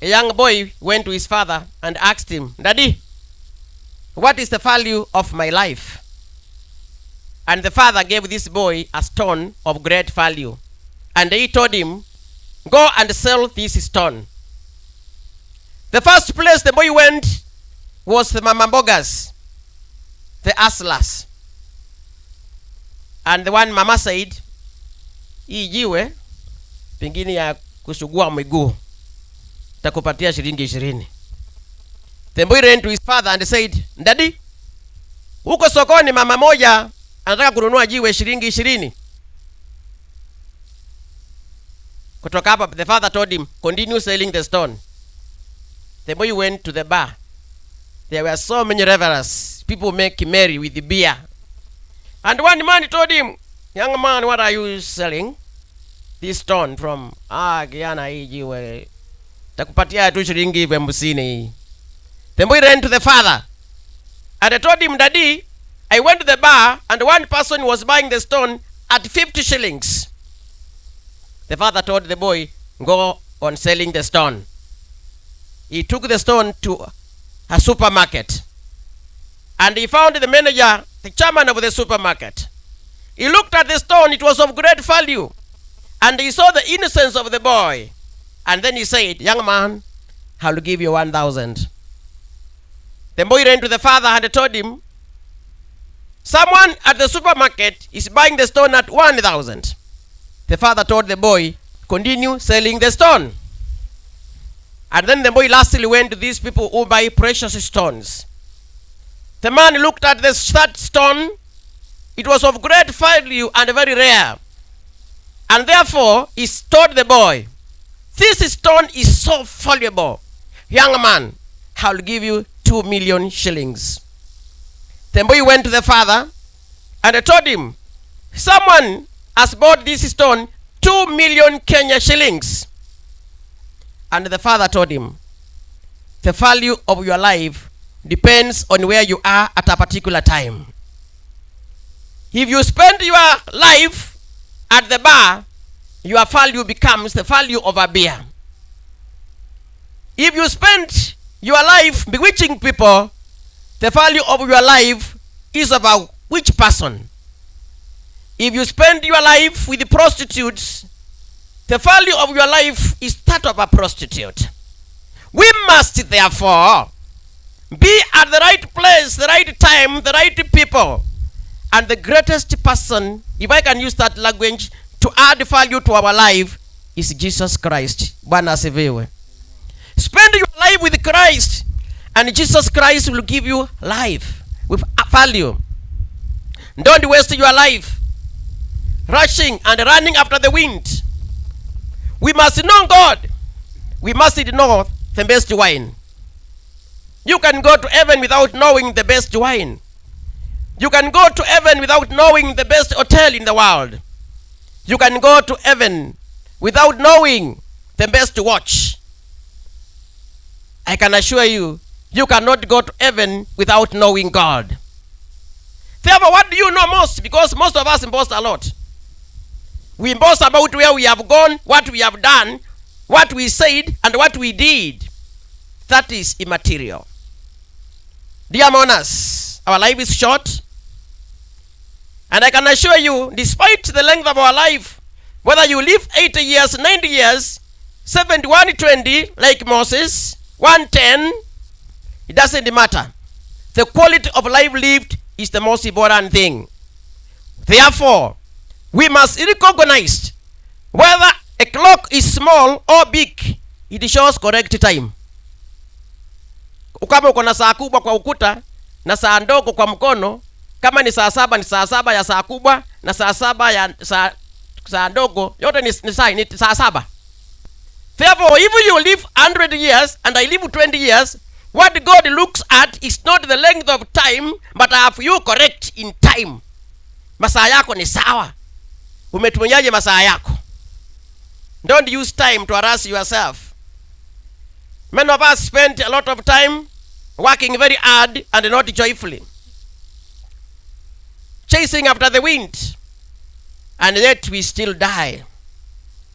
a young boy went to his father and asked him, Daddy, what is the value of my life? And the father gave this boy a stone of great value. And he told him, go and sell this stone. The first place the boy went was the mama mbogas, the hustlers. And the one mama said, hii jiwe pengine ya kusugua miguu takupatia shilingi 20. The boy ran to his father and said, Daddy, huko sokoni mama moja anataka kununua jiwe shilingi 20. Kutoka hapa, the father told him, continue selling the stone. The boy went to the bar. There were so many revelers. People make merry with the beer. And one man told him, young man, what are you selling? This stone from, Giana hii jiwe takupatia tu shilingi 50. The boy ran to the father and I told him, Daddy, I went to the bar and one person was buying the stone at 50 shillings. The father told the boy, go on selling the stone. He took the stone to a supermarket and he found the manager, the chairman of the supermarket. He looked at the stone, it was of great value, and he saw the innocence of the boy. And then he said, young man, I will give you 1,000. The boy ran to the father and told him, someone at the supermarket is buying the stone at 1,000. The father told the boy, continue selling the stone. And then the boy lastly went to these people who buy precious stones. The man looked at that stone. It was of great value and very rare. And therefore, he told the boy, this stone is so valuable. Young man, I will give you 2 million shillings. The boy went to the father and told him, someone has bought this stone 2 million Kenya shillings. And the father told him, the value of your life depends on where you are at a particular time. If you spend your life at the bar, your value becomes the value of a beer. If you spend your life bewitching people, the value of your life is about which person. If you spend your life with the prostitutes, the value of your life is that of a prostitute. We must therefore be at the right place, the right time, the right people. And the greatest person, if I can use that language, to add value to our life is Jesus Christ. Bwana asifiwe. Spend your life with Christ and Jesus Christ will give you life with value. Don't waste your life rushing and running after the wind. We must know God. We must know the best wine. You can go to heaven without knowing the best wine. You can go to heaven without knowing the best hotel in the world. You can go to heaven without knowing the best watch. I can assure you, you cannot go to heaven without knowing God. Therefore, what do you know most? Because most of us boast a lot. We boast about where we have gone, what we have done, what we said, and what we did. That is immaterial. Dear mourners, our life is short. And I can assure you, despite the length of our life, whether you live 80 years, 90 years, 70, 120, like Moses, 110, it doesn't matter. The quality of life lived is the most important thing. Therefore, we must recognize whether a clock is small or big, it shows correct time. Kama uko na saa kubwa kwa ukuta na saa ndogo kwa mkono, kama ni saa 7 ni saa 7 ya saa kubwa na saa 7 ya saa ndogo, yote ni saa 7. Therefore, if you live 100 years and I live 20 years, what God looks at is not the length of time, but have you correct in time. Masaa yako ni sawa. Umetumiaje masaa yako? Don't use time to harass yourself. Many of us spend a lot of time working very hard and not joyfully, chasing after the wind, and yet we still die.